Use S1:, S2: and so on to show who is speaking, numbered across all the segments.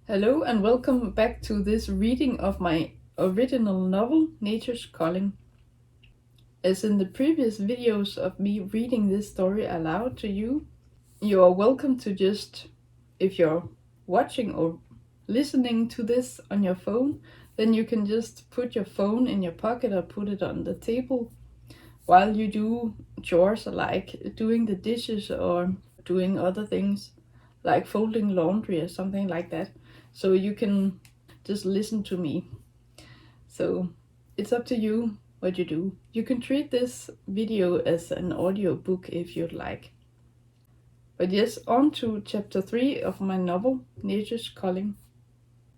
S1: Hello and welcome back to this reading of my original novel, Nature's Culling. As in the previous videos of me reading this story aloud to you, you are welcome to just, if you're watching or listening to this on your phone, then you can just put your phone in your pocket or put it on the table while you do chores like doing the dishes or doing other things like folding laundry or something like that. So you can just listen to me. So it's up to you what you do. You can treat this video as an audiobook if you'd like. But yes, on to chapter 3 of my novel, Nature's Culling.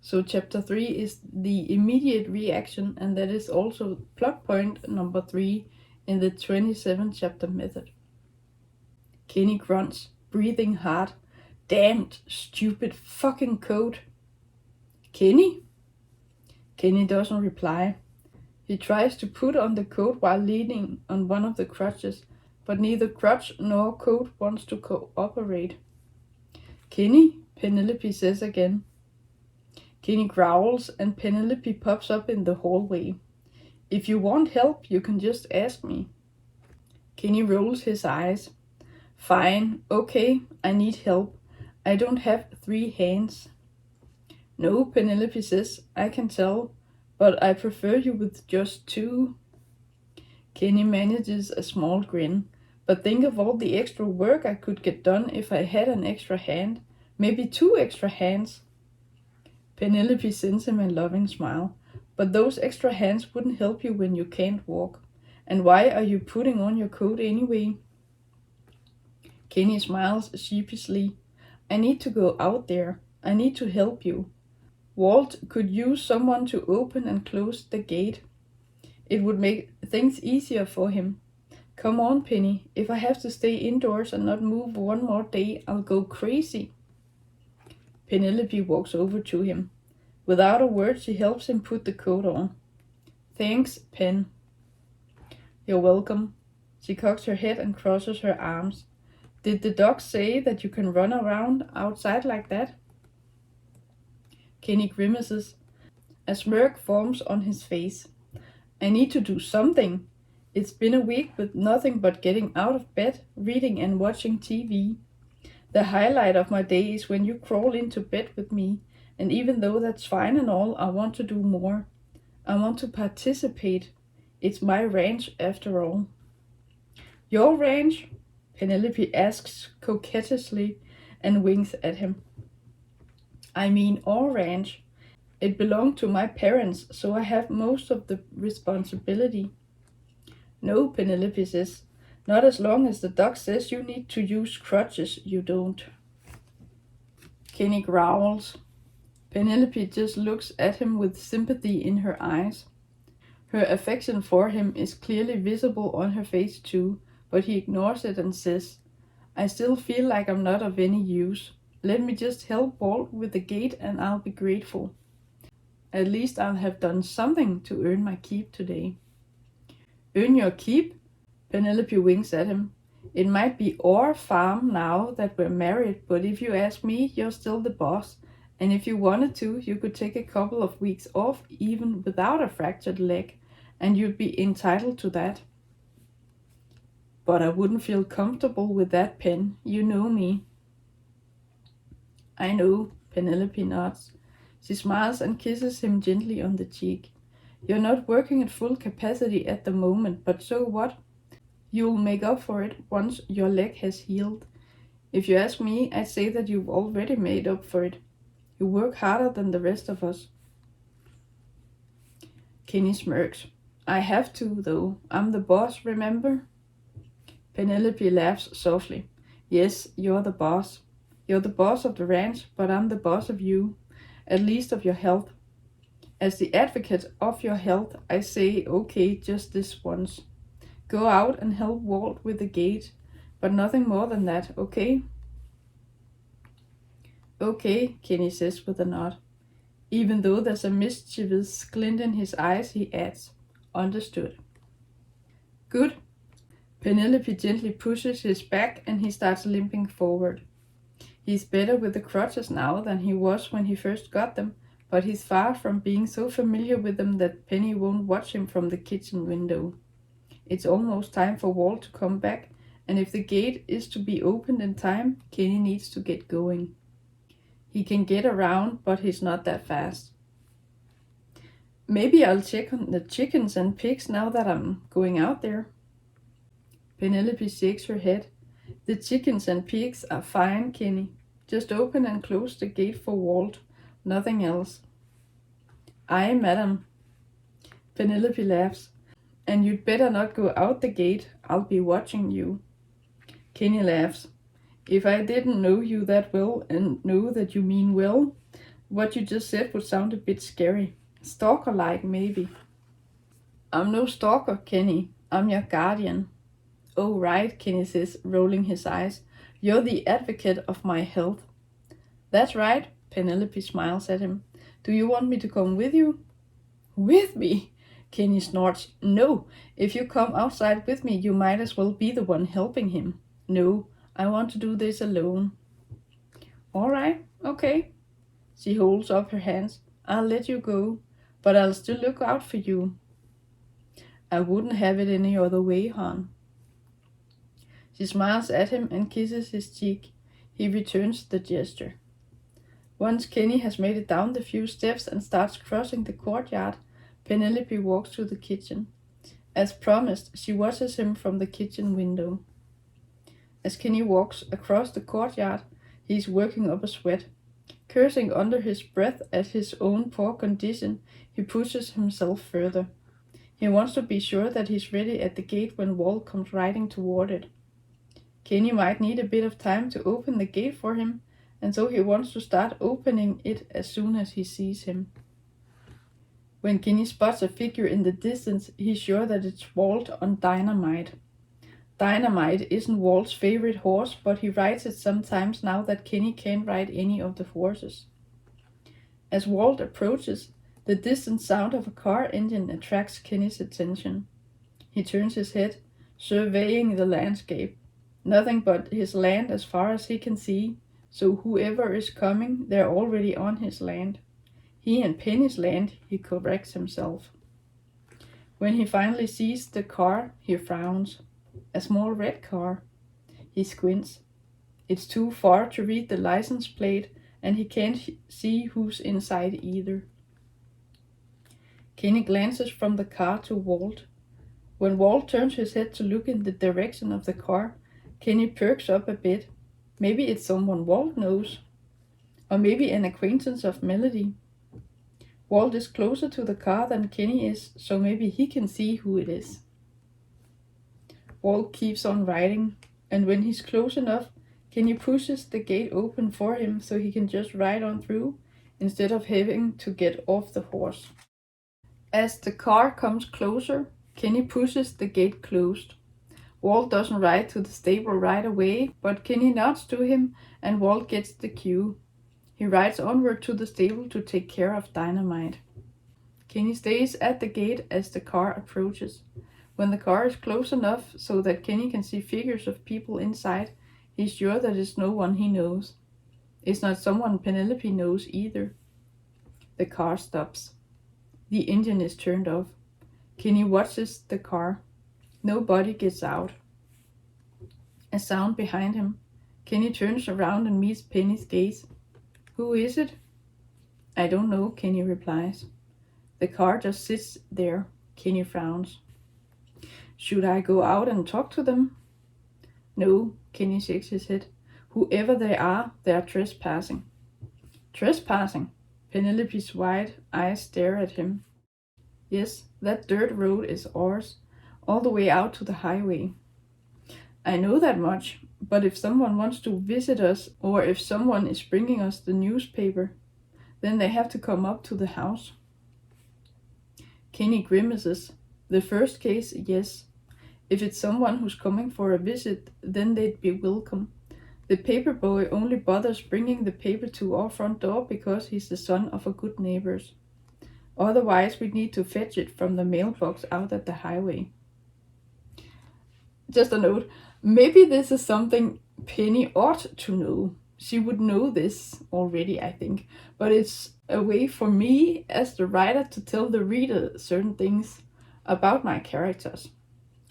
S1: So chapter 3 is the immediate reaction, and that is also plot point number 3 in the 27 chapter method. Kenny grunts, breathing hard. Damned, stupid fucking coat. Kenny? Kenny doesn't reply. He tries to put on the coat while leaning on one of the crutches, but neither crutch nor coat wants to cooperate. Kenny? Penelope says again. Kenny growls and Penelope pops up in the hallway. If you want help, you can just ask me. Kenny rolls his eyes. Fine, okay, I need help. I don't have 3 hands. No, Penelope says, I can tell, but I prefer you with just 2. Kenny manages a small grin. But think of all the extra work I could get done if I had an extra hand. Maybe 2 extra hands. Penelope sends him a loving smile. But those extra hands wouldn't help you when you can't walk. And why are you putting on your coat anyway? Kenny smiles sheepishly. I need to go out there. I need to help you. Walt could use someone to open and close the gate. It would make things easier for him. Come on, Penny. If I have to stay indoors and not move one more day, I'll go crazy. Penelope walks over to him. Without a word, she helps him put the coat on. Thanks, Pen. You're welcome. She cocks her head and crosses her arms. Did the doc say that you can run around outside like that? Kenny grimaces. A smirk forms on his face. I need to do something. It's been a week with nothing but getting out of bed, reading and watching TV. The highlight of my day is when you crawl into bed with me, and even though that's fine and all, I want to do more. I want to participate. It's my ranch after all. Your ranch? Penelope asks coquettishly and winks at him. I mean our ranch. It belonged to my parents, so I have most of the responsibility. No, Penelope says. Not as long as the doc says you need to use crutches, you don't. Kenny growls. Penelope just looks at him with sympathy in her eyes. Her affection for him is clearly visible on her face too, but he ignores it and says, I still feel like I'm not of any use. Let me just help Walt with the gate and I'll be grateful. At least I'll have done something to earn my keep today. Earn your keep? Penelope winks at him. It might be our farm now that we're married, but if you ask me, you're still the boss. And if you wanted to, you could take a couple of weeks off even without a fractured leg, and you'd be entitled to that. But I wouldn't feel comfortable with that, Pen. You know me. I know, Penelope nods. She smiles and kisses him gently on the cheek. You're not working at full capacity at the moment, but so what? You'll make up for it once your leg has healed. If you ask me, I'd say that you've already made up for it. You work harder than the rest of us. Kenny smirks. I have to, though. I'm the boss, remember? Penelope laughs softly. Yes, you're the boss. You're the boss of the ranch, but I'm the boss of you. At least of your health. As the advocate of your health, I say, okay, just this once. Go out and help Walt with the gate, but nothing more than that, okay? Okay, Kenny says with a nod. Even though there's a mischievous glint in his eyes, he adds, understood. Good. Penelope gently pushes his back and he starts limping forward. He's better with the crutches now than he was when he first got them, but he's far from being so familiar with them that Penny won't watch him from the kitchen window. It's almost time for Walt to come back, and if the gate is to be opened in time, Kenny needs to get going. He can get around, but he's not that fast. Maybe I'll check on the chickens and pigs now that I'm going out there. Penelope shakes her head. The chickens and pigs are fine, Kenny. Just open and close the gate for Walt. Nothing else. Aye, madam. Penelope laughs. And you'd better not go out the gate. I'll be watching you. Kenny laughs. If I didn't know you that well and know that you mean well, what you just said would sound a bit scary. Stalker-like, maybe. I'm no stalker, Kenny. I'm your guardian. Oh, right, Kenny says, rolling his eyes. You're the advocate of my health. That's right, Penelope smiles at him. Do you want me to come with you? With me? Kenny snorts. No, if you come outside with me, you might as well be the one helping him. No, I want to do this alone. All right, okay. She holds up her hands. I'll let you go, but I'll still look out for you. I wouldn't have it any other way, hon. She smiles at him and kisses his cheek. He returns the gesture. Once Kenny has made it down the few steps and starts crossing the courtyard, Penelope walks to the kitchen. As promised, she watches him from the kitchen window. As Kenny walks across the courtyard, he is working up a sweat. Cursing under his breath at his own poor condition, he pushes himself further. He wants to be sure that he's ready at the gate when Walt comes riding toward it. Kenny might need a bit of time to open the gate for him, and so he wants to start opening it as soon as he sees him. When Kenny spots a figure in the distance, he's sure that it's Walt on Dynamite. Dynamite isn't Walt's favorite horse, but he rides it sometimes now that Kenny can't ride any of the horses. As Walt approaches, the distant sound of a car engine attracts Kenny's attention. He turns his head, surveying the landscape. Nothing but his land as far as he can see, so whoever is coming, they're already on his land. He and Penny's land, he corrects himself. When he finally sees the car, he frowns. A small red car. He squints. It's too far to read the license plate, and he can't see who's inside either. Kenny glances from the car to Walt. When Walt turns his head to look in the direction of the car, Kenny perks up a bit. Maybe it's someone Walt knows. Or maybe an acquaintance of Melody. Walt is closer to the car than Kenny is, so maybe he can see who it is. Walt keeps on riding, and when he's close enough, Kenny pushes the gate open for him so he can just ride on through, instead of having to get off the horse. As the car comes closer, Kenny pushes the gate closed. Walt doesn't ride to the stable right away, but Kenny nods to him, and Walt gets the cue. He rides onward to the stable to take care of Dynamite. Kenny stays at the gate as the car approaches. When the car is close enough so that Kenny can see figures of people inside, he's sure that it's no one he knows. It's not someone Penelope knows either. The car stops. The engine is turned off. Kenny watches the car. Nobody gets out. A sound behind him. Kenny turns around and meets Penny's gaze. Who is it? I don't know, Kenny replies. The car just sits there. Kenny frowns. Should I go out and talk to them? No, Kenny shakes his head. Whoever they are trespassing. Trespassing? Penelope's wide eyes stare at him. Yes, that dirt road is ours, all the way out to the highway. I know that much, but if someone wants to visit us, or if someone is bringing us the newspaper, then they have to come up to the house. Kenny grimaces. The first case, yes. If it's someone who's coming for a visit, then they'd be welcome. The paper boy only bothers bringing the paper to our front door because he's the son of a good neighbor. Otherwise, we'd need to fetch it from the mailbox out at the highway. Just a note, maybe this is something Penny ought to know. She would know this already, I think, but it's a way for me as the writer to tell the reader certain things about my characters.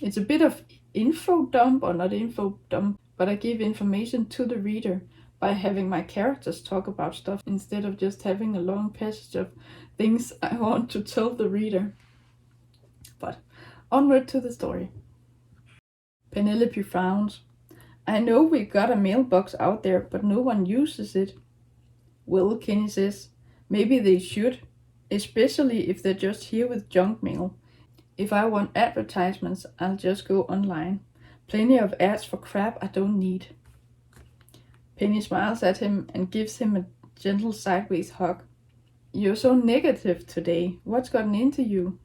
S1: It's a bit of info dump, or not info dump, but I give information to the reader by having my characters talk about stuff instead of just having a long passage of things I want to tell the reader. But onward to the story. Penelope frowns. I know we got a mailbox out there, but no one uses it. Well, Kenny says, maybe they should, especially if they're just here with junk mail. If I want advertisements, I'll just go online. Plenty of ads for crap I don't need. Penny smiles at him and gives him a gentle sideways hug. You're so negative today. What's gotten into you?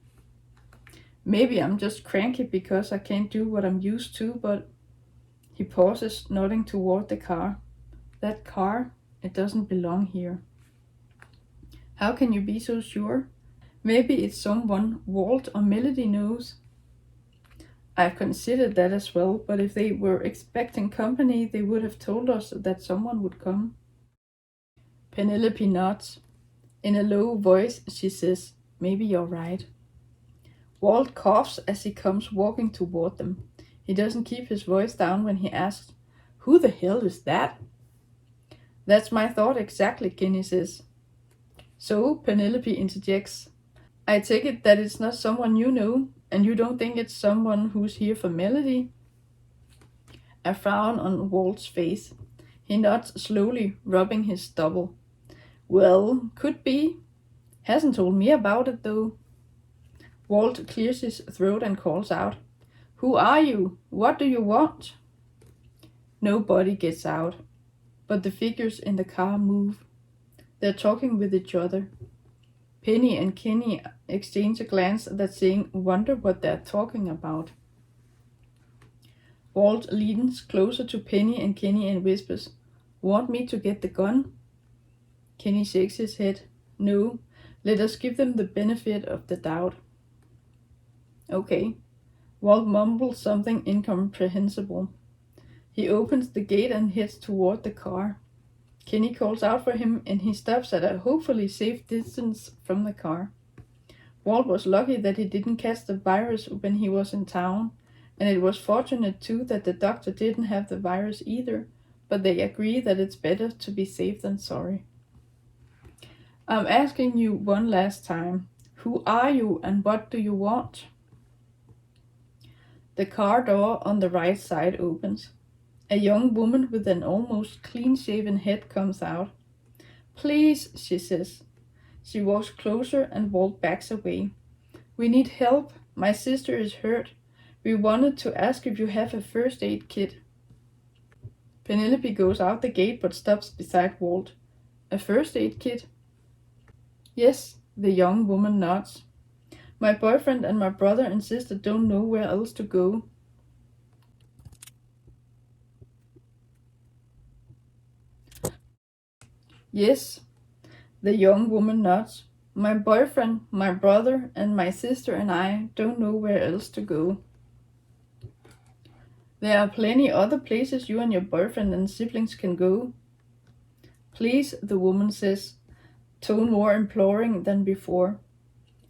S1: Maybe I'm just cranky because I can't do what I'm used to, but... He pauses, nodding toward the car. That car, it doesn't belong here. How can you be so sure? Maybe it's someone Walt or Melody knows. I've considered that as well, but if they were expecting company, they would have told us that someone would come. Penelope nods. In a low voice, she says, maybe you're right. Walt coughs as he comes walking toward them. He doesn't keep his voice down when he asks, who the hell is that? That's my thought exactly, Kenny says. So, Penelope interjects, I take it that it's not someone you know, and you don't think it's someone who's here for Melody? A frown on Walt's face. He nods slowly, rubbing his stubble. Well, could be. Hasn't told me about it, though. Walt clears his throat and calls out, who are you? What do you want? Nobody gets out, but the figures in the car move. They're talking with each other. Penny and Kenny exchange a glance that's saying, wonder what they're talking about. Walt leans closer to Penny and Kenny and whispers, want me to get the gun? Kenny shakes his head. No, let us give them the benefit of the doubt. Okay. Walt mumbles something incomprehensible. He opens the gate and heads toward the car. Kenny calls out for him and he stops at a hopefully safe distance from the car. Walt was lucky that he didn't catch the virus when he was in town, and it was fortunate too that the doctor didn't have the virus either, but they agree that it's better to be safe than sorry. I'm asking you one last time. Who are you and what do you want? The car door on the right side opens. A young woman with an almost clean-shaven head comes out. Please, she says. She walks closer and Walt backs away. We need help. My sister is hurt. We wanted to ask if you have a first aid kit. Penelope goes out the gate but stops beside Walt. A first aid kit? Yes, the young woman nods. My boyfriend and my brother and sister don't know where else to go. Yes, the young woman nods. My boyfriend, my brother, and my sister and I don't know where else to go. There are plenty other places you and your boyfriend and siblings can go. Please, the woman says, tone more imploring than before.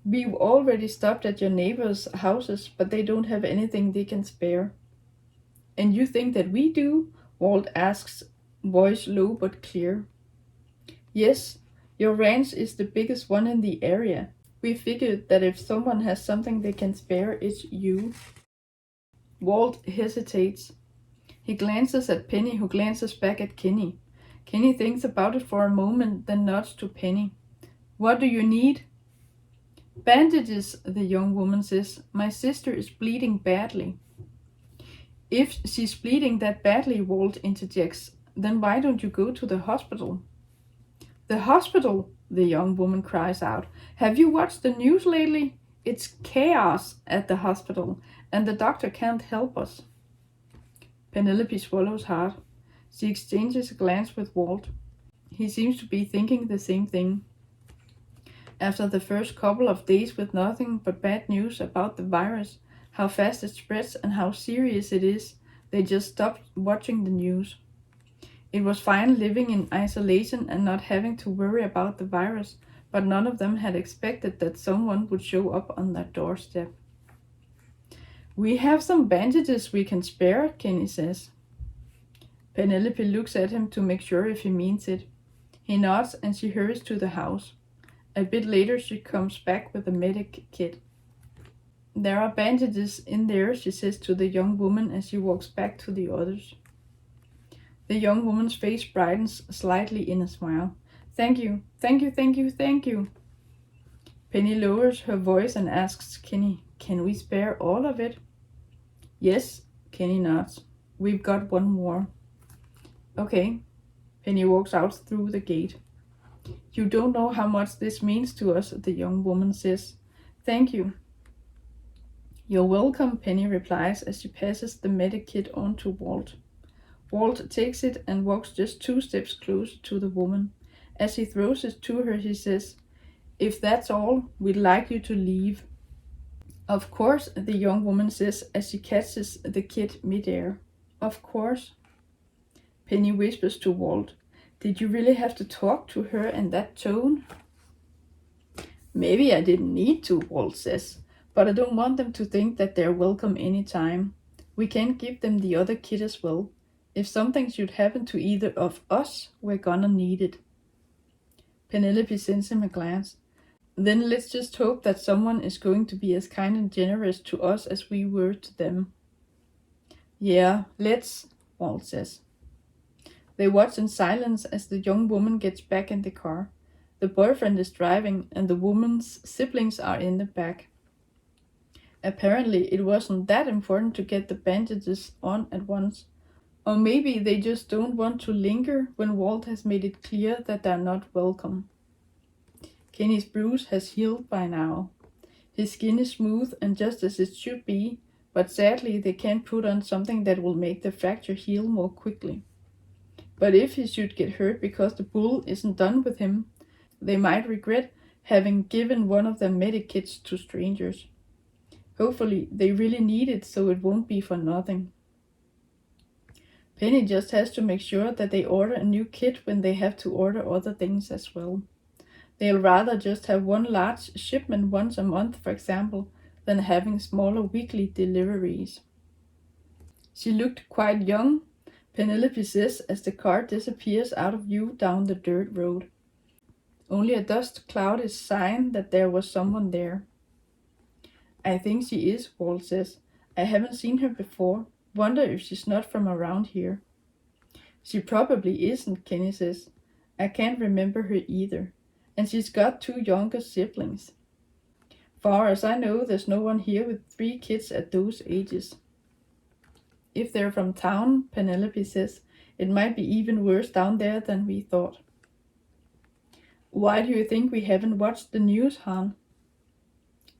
S1: We've already stopped at your neighbors' houses, but they don't have anything they can spare. And you think that we do? Walt asks, voice low but clear. Yes, your ranch is the biggest one in the area. We figured that if someone has something they can spare, it's you. Walt hesitates. He glances at Penny, who glances back at Kenny. Kenny thinks about it for a moment, then nods to Penny. What do you need? Bandages, the young woman says. My sister is bleeding badly. If she's bleeding that badly, Walt interjects, then why don't you go to the hospital? The hospital, the young woman cries out. Have you watched the news lately? It's chaos at the hospital, and the doctor can't help us. Penelope swallows hard. She exchanges a glance with Walt. He seems to be thinking the same thing. After the first couple of days with nothing but bad news about the virus, how fast it spreads and how serious it is, they just stopped watching the news. It was fine living in isolation and not having to worry about the virus, but none of them had expected that someone would show up on their doorstep. "We have some bandages we can spare," Kenny says. Penelope looks at him to make sure if he means it. He nods and she hurries to the house. A bit later she comes back with a medic kit. "There are bandages in there," she says to the young woman as she walks back to the others. The young woman's face brightens slightly in a smile. "Thank you, thank you, thank you, thank you." Penny lowers her voice and asks Kenny, "Can we spare all of it?" "Yes," Kenny nods. "We've got one more." "Okay." Penny walks out through the gate. "You don't know how much this means to us," the young woman says. "Thank you." "You're welcome," Penny replies as she passes the medic kit on to Walt. Walt takes it and walks just 2 steps closer to the woman. As he throws it to her, he says, "If that's all, we'd like you to leave." "Of course," the young woman says as she catches the kit midair. "Of course." Penny whispers to Walt, "Did you really have to talk to her in that tone?" "Maybe I didn't need to," Walt says, "but I don't want them to think that they're welcome anytime. We can't give them the other kit as well. If something should happen to either of us, we're gonna need it." Penelope sends him a glance. "Then let's just hope that someone is going to be as kind and generous to us as we were to them." "Yeah, let's," Walt says. They watch in silence as the young woman gets back in the car. The boyfriend is driving and the woman's siblings are in the back. Apparently, it wasn't that important to get the bandages on at once. Or maybe they just don't want to linger when Walt has made it clear that they're not welcome. Kenny's bruise has healed by now. His skin is smooth and just as it should be, but sadly they can't put on something that will make the fracture heal more quickly. But if he should get hurt because the bull isn't done with him, they might regret having given one of their medic kits to strangers. Hopefully they really need it so it won't be for nothing. Penny just has to make sure that they order a new kit when they have to order other things as well. They'll rather just have one large shipment once a month, for example, than having smaller weekly deliveries. "She looked quite young," Penelope says as the car disappears out of view down the dirt road. Only a dust cloud is sign that there was someone there. "I think she is," Walt says. "I haven't seen her before. Wonder if she's not from around here." "She probably isn't," Kenny says. "I can't remember her either. And she's got 2 younger siblings. Far as I know, there's no one here with 3 kids at those ages." "If they're from town," Penelope says, "it might be even worse down there than we thought." "Why do you think we haven't watched the news, Han?"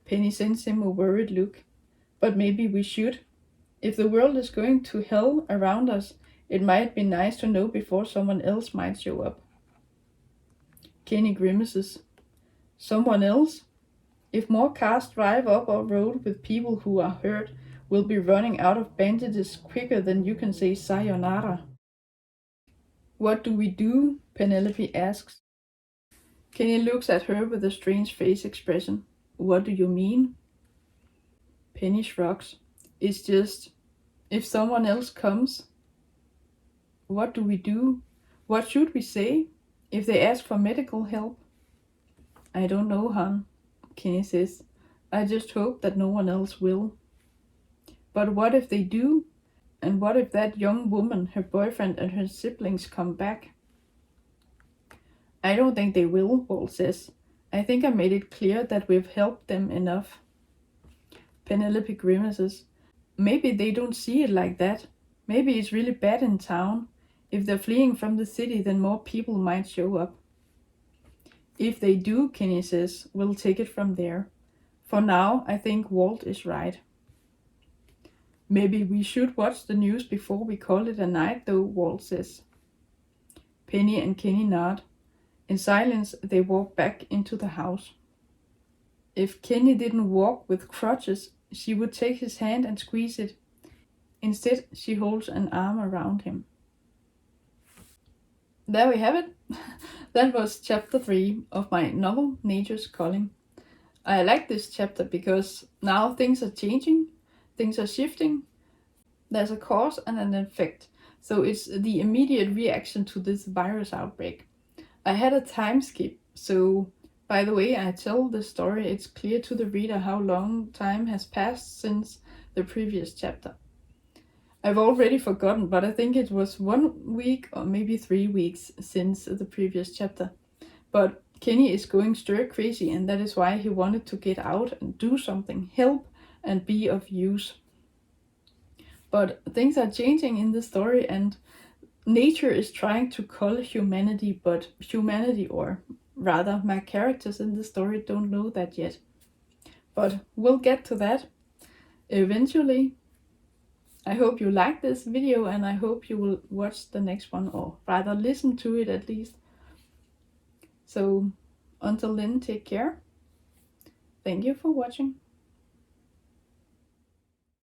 S1: Penny sends him a worried look. "But maybe we should. If the world is going to hell around us, it might be nice to know before someone else might show up." Kenny grimaces. "Someone else? If more cars drive up our road with people who are hurt, we'll be running out of bandages quicker than you can say sayonara." "What do we do?" Penelope asks. Kenny looks at her with a strange face expression. "What do you mean?" Penny shrugs. "It's just, if someone else comes." "What do we do? What should we say? If they ask for medical help?" "I don't know, Han," Kenny says. "I just hope that no one else will." "But what if they do? And what if that young woman, her boyfriend, and her siblings come back?" "I don't think they will," Walt says. "I think I made it clear that we've helped them enough." Penelope grimaces. "Maybe they don't see it like that. Maybe it's really bad in town. If they're fleeing from the city, then more people might show up." "If they do," Kenny says, "we'll take it from there. For now, I think Walt is right." "Maybe we should watch the news before we call it a night, though," Walt says. Penny and Kenny nod. In silence, they walk back into the house. If Kenny didn't walk with crutches, she would take his hand and squeeze it. Instead, she holds an arm around him. there we have it. That was chapter 3 of my novel Nature's Culling. I like this chapter because now things are changing, things are shifting. There's a cause and an effect. So it's the immediate reaction to this virus outbreak. I had a time skip, so by the way I tell the story, it's clear to the reader how long time has passed since the previous chapter. I've already forgotten, but I think it was 1 week or maybe 3 weeks since the previous chapter. But Kenny is going stir crazy, and that is why he wanted to get out and do something, help, and be of use. But things are changing in the story, and nature is trying to cull humanity, but humanity, or rather my characters in the story, don't know that yet. But we'll get to that eventually. I hope you like this video, and I hope you will watch the next one, or rather listen to it at least. So until then, take care. Thank you for watching.